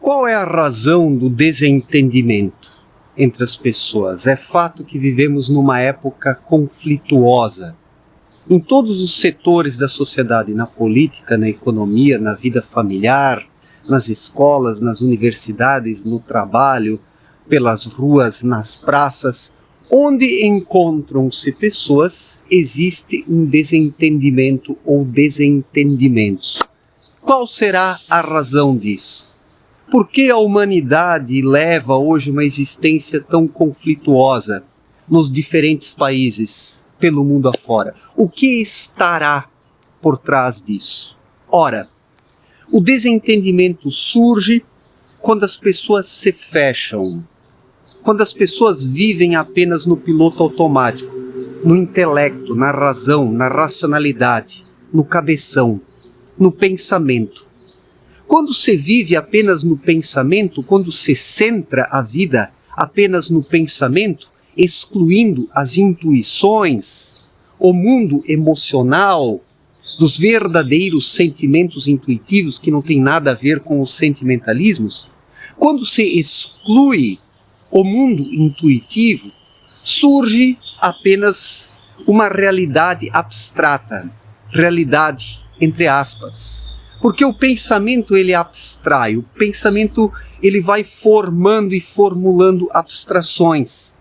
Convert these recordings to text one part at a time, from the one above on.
Qual é a razão do desentendimento entre as pessoas? É fato que vivemos numa época conflituosa. Em todos os setores da sociedade, na política, na economia, na vida familiar, nas escolas, nas universidades, no trabalho, pelas ruas, nas praças, onde encontram-se pessoas, existe um desentendimento ou desentendimentos. Qual será a razão disso? Por que a humanidade leva hoje uma existência tão conflituosa nos diferentes países, pelo mundo afora? O que estará por trás disso? Ora, o desentendimento surge quando as pessoas se fecham, quando as pessoas vivem apenas no piloto automático, no intelecto, na razão, na racionalidade, no cabeção, no pensamento. Quando se vive apenas no pensamento, quando se centra a vida apenas no pensamento, excluindo as intuições, o mundo emocional, dos verdadeiros sentimentos intuitivos que não tem nada a ver com os sentimentalismos, quando se exclui o mundo intuitivo, surge apenas uma realidade abstrata, realidade entre aspas. Porque o pensamento ele abstrai, o pensamento ele vai formando e formulando abstrações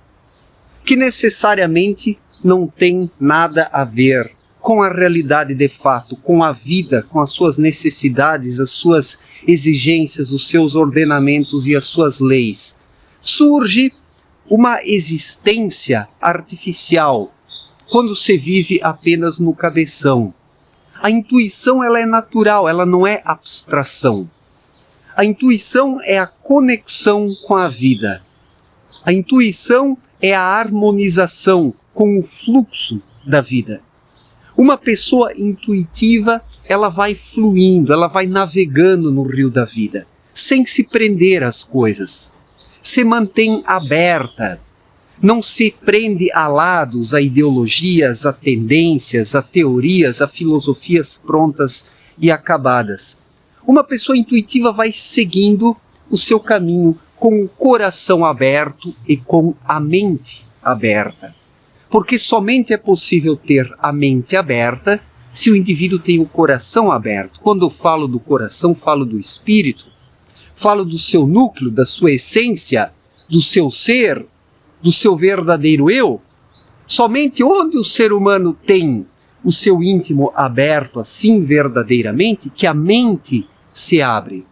que necessariamente não tem nada a ver com a realidade de fato, com a vida, com as suas necessidades, as suas exigências, os seus ordenamentos e as suas leis. Surge uma existência artificial quando se vive apenas no cabeção. A intuição ela é natural, ela não é abstração. A intuição é a conexão com a vida. A intuição é a harmonização com o fluxo da vida. Uma pessoa intuitiva, ela vai fluindo, ela vai navegando no rio da vida, sem se prender às coisas. Se mantém aberta, não se prende a lados, a ideologias, a tendências, a teorias, a filosofias prontas e acabadas. Uma pessoa intuitiva vai seguindo o seu caminho com o coração aberto e com a mente aberta. Porque somente é possível ter a mente aberta se o indivíduo tem o coração aberto. Quando eu falo do coração, falo do espírito, falo do seu núcleo, da sua essência, do seu ser, do seu verdadeiro eu. Somente onde o ser humano tem o seu íntimo aberto assim verdadeiramente, que a mente se abre.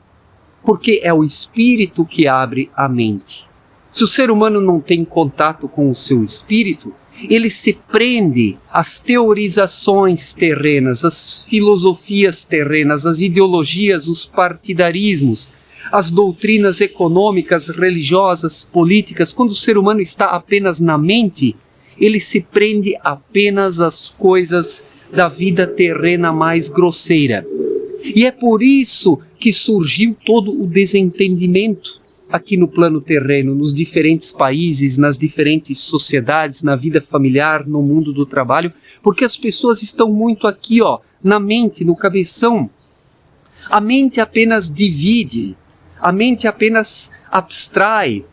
Porque é o espírito que abre a mente. Se o ser humano não tem contato com o seu espírito, ele se prende às teorizações terrenas, às filosofias terrenas, às ideologias, os partidarismos, as doutrinas econômicas, religiosas, políticas. Quando o ser humano está apenas na mente, ele se prende apenas às coisas da vida terrena mais grosseira. E é por isso que surgiu todo o desentendimento aqui no plano terreno, nos diferentes países, nas diferentes sociedades, na vida familiar, no mundo do trabalho, porque as pessoas estão muito aqui, na mente, no cabeção. A mente apenas divide, a mente apenas abstrai,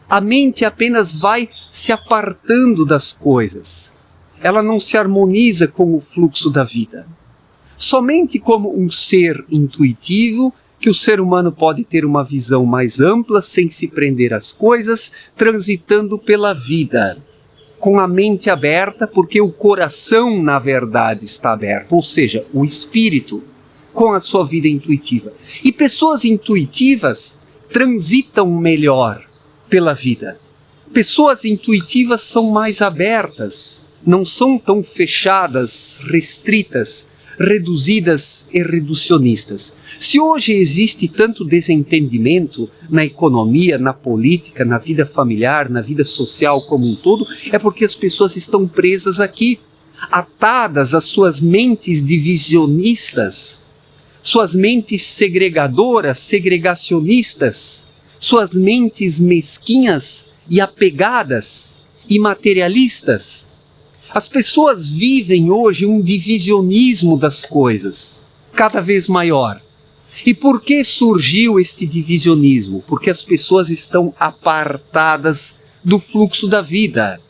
a mente apenas vai se apartando das coisas. Ela não se harmoniza com o fluxo da vida. Somente como um ser intuitivo, que o ser humano pode ter uma visão mais ampla, sem se prender às coisas, transitando pela vida, com a mente aberta, porque o coração, na verdade, está aberto, ou seja, o espírito, com a sua vida intuitiva. E pessoas intuitivas transitam melhor pela vida. Pessoas intuitivas são mais abertas, não são tão fechadas, restritas, reduzidas e reducionistas. Se hoje existe tanto desentendimento na economia, na política, na vida familiar, na vida social como um todo, é porque as pessoas estão presas aqui, atadas às suas mentes divisionistas, suas mentes segregadoras, segregacionistas, suas mentes mesquinhas e apegadas e materialistas. As pessoas vivem hoje um divisionismo das coisas, cada vez maior. E por que surgiu este divisionismo? Porque as pessoas estão apartadas do fluxo da vida.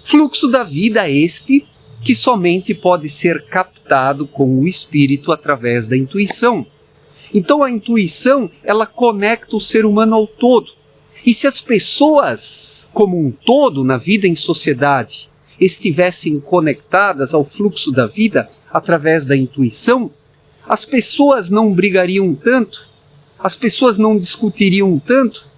Fluxo da vida este que somente pode ser captado com o espírito através da intuição. Então a intuição, ela conecta o ser humano ao todo. E se as pessoas, como um todo, na vida em sociedade, estivessem conectadas ao fluxo da vida através da intuição, as pessoas não brigariam tanto, as pessoas não discutiriam tanto,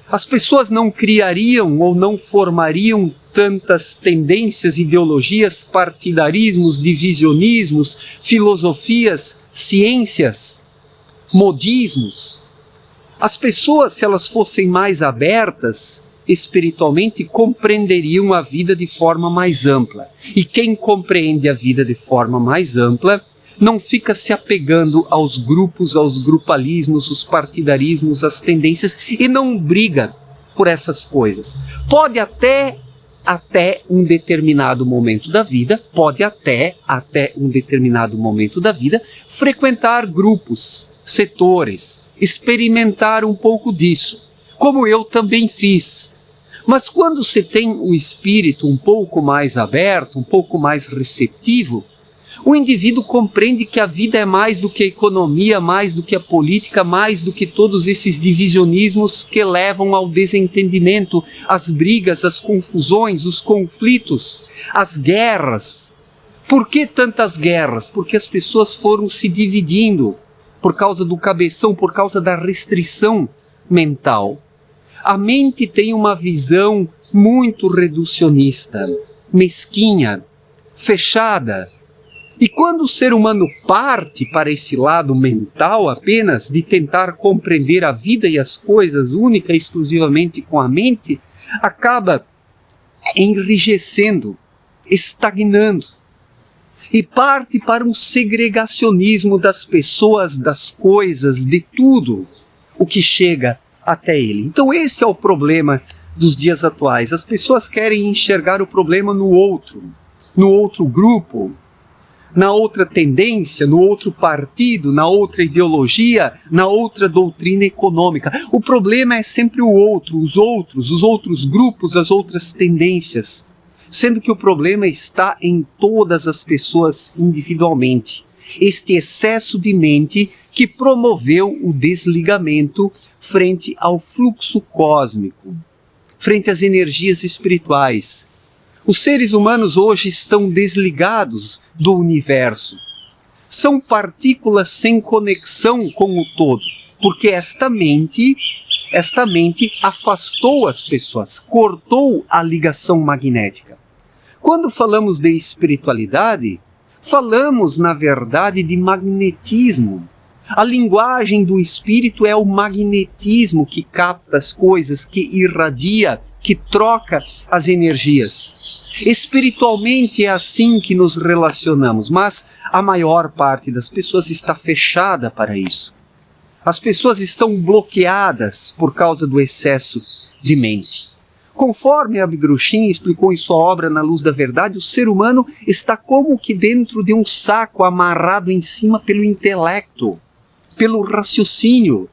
as pessoas não criariam ou não formariam tantas tendências, ideologias, partidarismos, divisionismos, filosofias, ciências, modismos. As pessoas, se elas fossem mais abertas espiritualmente, compreenderiam a vida de forma mais ampla. E quem compreende a vida de forma mais ampla não fica se apegando aos grupos, aos grupalismos, os partidarismos, as tendências, e não briga por essas coisas. Pode até um determinado momento da vida, frequentar grupos, setores, experimentar um pouco disso, como eu também fiz. Mas quando você tem o espírito um pouco mais aberto, um pouco mais receptivo, o indivíduo compreende que a vida é mais do que a economia, mais do que a política, mais do que todos esses divisionismos que levam ao desentendimento, as brigas, as confusões, os conflitos, as guerras. Por que tantas guerras? Porque as pessoas foram se dividindo por causa do cabeção, por causa da restrição mental. A mente tem uma visão muito reducionista, mesquinha, fechada. E quando o ser humano parte para esse lado mental apenas, de tentar compreender a vida e as coisas única e exclusivamente com a mente, acaba enrijecendo, estagnando. E parte para um segregacionismo das pessoas, das coisas, de tudo o que chega até ele. Então esse é o problema dos dias atuais. As pessoas querem enxergar o problema no outro grupo, na outra tendência, no outro partido, na outra ideologia, na outra doutrina econômica. O problema é sempre o outro, os outros grupos, as outras tendências. Sendo que o problema está em todas as pessoas individualmente. Este excesso de mente que promoveu o desligamento frente ao fluxo cósmico, frente às energias espirituais. Os seres humanos hoje estão desligados do universo. São partículas sem conexão com o todo, porque esta mente afastou as pessoas, cortou a ligação magnética. Quando falamos de espiritualidade, falamos, na verdade, de magnetismo. A linguagem do espírito é o magnetismo que capta as coisas, que irradia, que troca as energias. Espiritualmente é assim que nos relacionamos, mas a maior parte das pessoas está fechada para isso. As pessoas estão bloqueadas por causa do excesso de mente. Conforme Abdrushim explicou em sua obra Na Luz da Verdade, o ser humano está como que dentro de um saco amarrado em cima pelo intelecto, pelo raciocínio.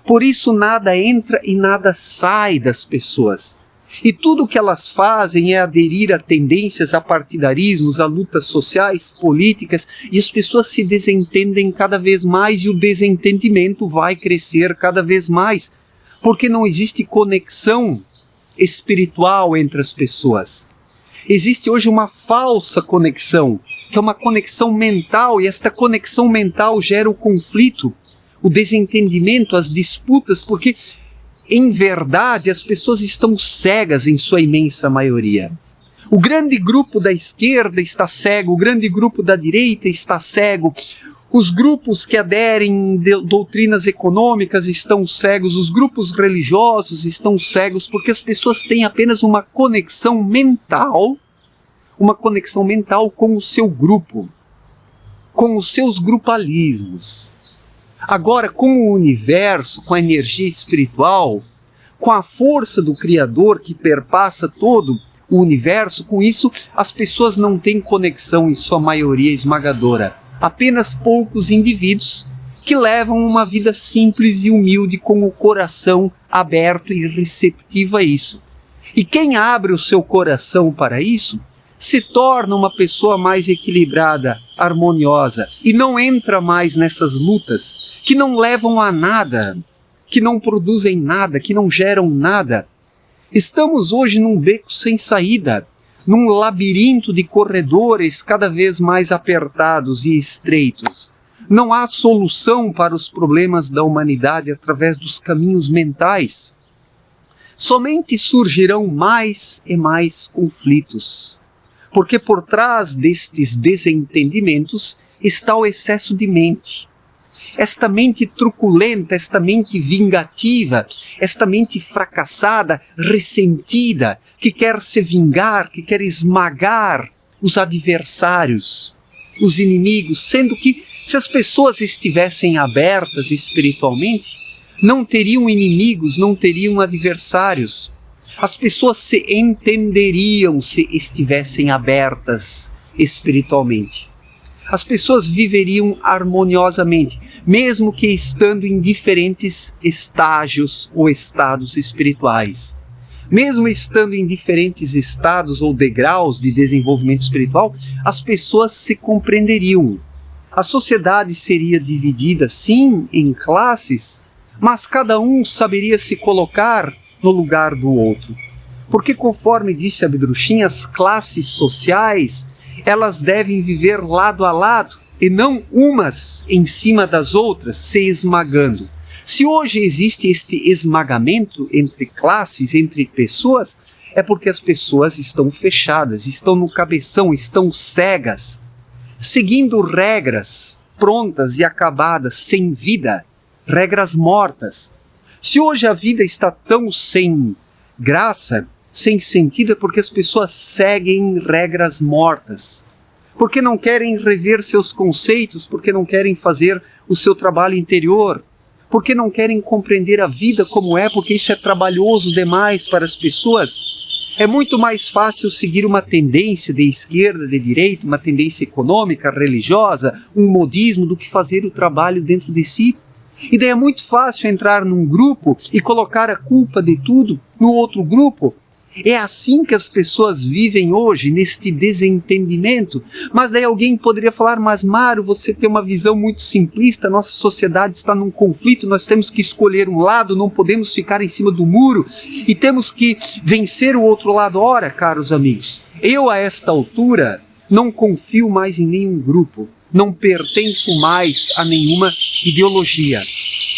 Por isso nada entra e nada sai das pessoas. E tudo o que elas fazem é aderir a tendências, a partidarismos, a lutas sociais, políticas, e as pessoas se desentendem cada vez mais e o desentendimento vai crescer cada vez mais, porque não existe conexão espiritual entre as pessoas. Existe hoje uma falsa conexão, que é uma conexão mental, e esta conexão mental gera o conflito, o desentendimento, as disputas, porque em verdade as pessoas estão cegas em sua imensa maioria. O grande grupo da esquerda está cego, o grande grupo da direita está cego, os grupos que aderem a doutrinas econômicas estão cegos, os grupos religiosos estão cegos, porque as pessoas têm apenas uma conexão mental com o seu grupo, com os seus grupalismos. Agora, com o universo, com a energia espiritual, com a força do Criador que perpassa todo o universo, com isso as pessoas não têm conexão em sua maioria esmagadora. Apenas poucos indivíduos que levam uma vida simples e humilde, com o coração aberto e receptivo a isso. E quem abre o seu coração para isso, se torna uma pessoa mais equilibrada, harmoniosa, e não entra mais nessas lutas que não levam a nada, que não produzem nada, que não geram nada. Estamos hoje num beco sem saída, num labirinto de corredores cada vez mais apertados e estreitos. Não há solução para os problemas da humanidade através dos caminhos mentais. Somente surgirão mais e mais conflitos, porque por trás destes desentendimentos está o excesso de mente. Esta mente truculenta, esta mente vingativa, esta mente fracassada, ressentida, que quer se vingar, que quer esmagar os adversários, os inimigos, sendo que se as pessoas estivessem abertas espiritualmente, não teriam inimigos, não teriam adversários. As pessoas se entenderiam se estivessem abertas espiritualmente. As pessoas viveriam harmoniosamente, mesmo que estando em diferentes estágios ou estados espirituais. Mesmo estando em diferentes estados ou degraus de desenvolvimento espiritual, as pessoas se compreenderiam. A sociedade seria dividida, sim, em classes, mas cada um saberia se colocar no lugar do outro. Porque, conforme disse Abdrushim, as classes sociais, elas devem viver lado a lado, e não umas em cima das outras, se esmagando. Se hoje existe este esmagamento entre classes, entre pessoas, é porque as pessoas estão fechadas, estão no cabeção, estão cegas, seguindo regras prontas e acabadas, sem vida, regras mortas. Se hoje a vida está tão sem graça, sem sentido, é porque as pessoas seguem regras mortas, porque não querem rever seus conceitos, porque não querem fazer o seu trabalho interior, porque não querem compreender a vida como é, porque isso é trabalhoso demais para as pessoas. É muito mais fácil seguir uma tendência de esquerda, de direita, uma tendência econômica, religiosa, um modismo, do que fazer o trabalho dentro de si. E daí é muito fácil entrar num grupo e colocar a culpa de tudo no outro grupo. É assim que as pessoas vivem hoje, neste desentendimento. Mas daí alguém poderia falar, mas Mário, você tem uma visão muito simplista, nossa sociedade está num conflito, nós temos que escolher um lado, não podemos ficar em cima do muro e temos que vencer o outro lado. Ora, caros amigos, eu a esta altura não confio mais em nenhum grupo, não pertenço mais a nenhuma ideologia.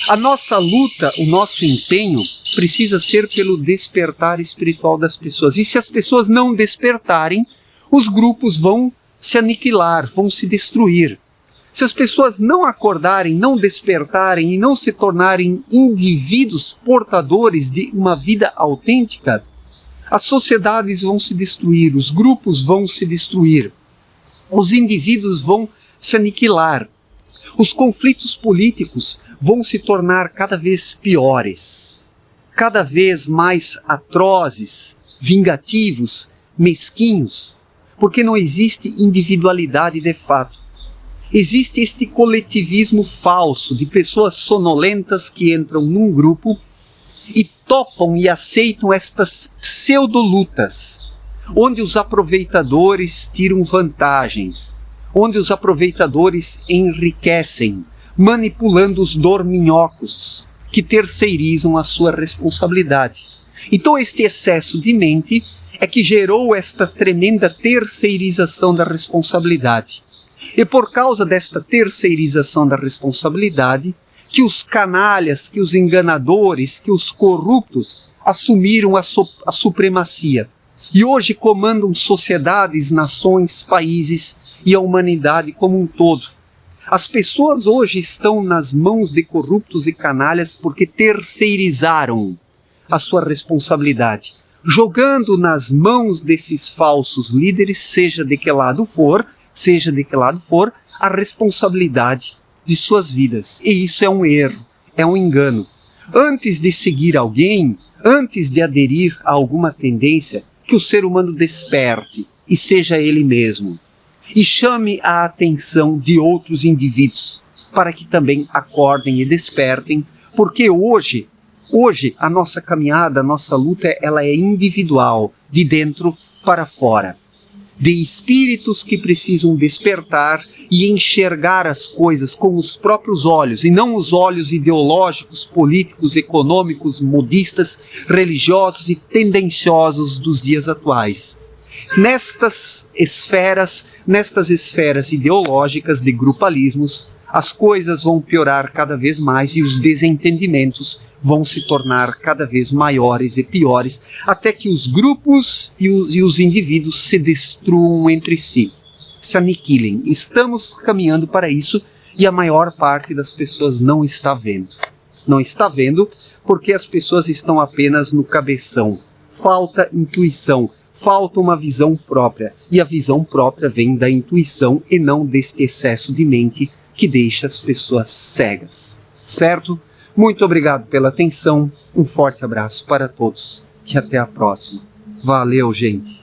A nossa luta, o nosso empenho, precisa ser pelo despertar espiritual das pessoas. E se as pessoas não despertarem, os grupos vão se aniquilar, vão se destruir. Se as pessoas não acordarem, não despertarem e não se tornarem indivíduos portadores de uma vida autêntica, as sociedades vão se destruir, os grupos vão se destruir, os indivíduos vão se aniquilar. Os conflitos políticos vão se tornar cada vez piores, cada vez mais atrozes, vingativos, mesquinhos, porque não existe individualidade de fato. Existe este coletivismo falso de pessoas sonolentas que entram num grupo e topam e aceitam estas pseudolutas, onde os aproveitadores tiram vantagens, onde os aproveitadores enriquecem, manipulando os dorminhocos, que terceirizam a sua responsabilidade. Então este excesso de mente é que gerou esta tremenda terceirização da responsabilidade. E por causa desta terceirização da responsabilidade, que os canalhas, que os enganadores, que os corruptos assumiram a supremacia. E hoje comandam sociedades, nações, países e a humanidade como um todo. As pessoas hoje estão nas mãos de corruptos e canalhas porque terceirizaram a sua responsabilidade, jogando nas mãos desses falsos líderes, seja de que lado for, a responsabilidade de suas vidas. E isso é um erro, é um engano. Antes de seguir alguém, antes de aderir a alguma tendência, que o ser humano desperte e seja ele mesmo, e chame a atenção de outros indivíduos, para que também acordem e despertem, porque hoje a nossa caminhada, a nossa luta, ela é individual, de dentro para fora. De espíritos que precisam despertar e enxergar as coisas com os próprios olhos, e não os olhos ideológicos, políticos, econômicos, modistas, religiosos e tendenciosos dos dias atuais. Nestas esferas ideológicas de grupalismos, as coisas vão piorar cada vez mais e os desentendimentos vão se tornar cada vez maiores e piores, até que os grupos e os indivíduos se destruam entre si, se aniquilem. Estamos caminhando para isso e a maior parte das pessoas não está vendo. Não está vendo porque as pessoas estão apenas no cabeção. Falta intuição, falta uma visão própria. E a visão própria vem da intuição e não deste excesso de mente que deixa as pessoas cegas. Certo? Muito obrigado pela atenção, um forte abraço para todos e até a próxima. Valeu, gente!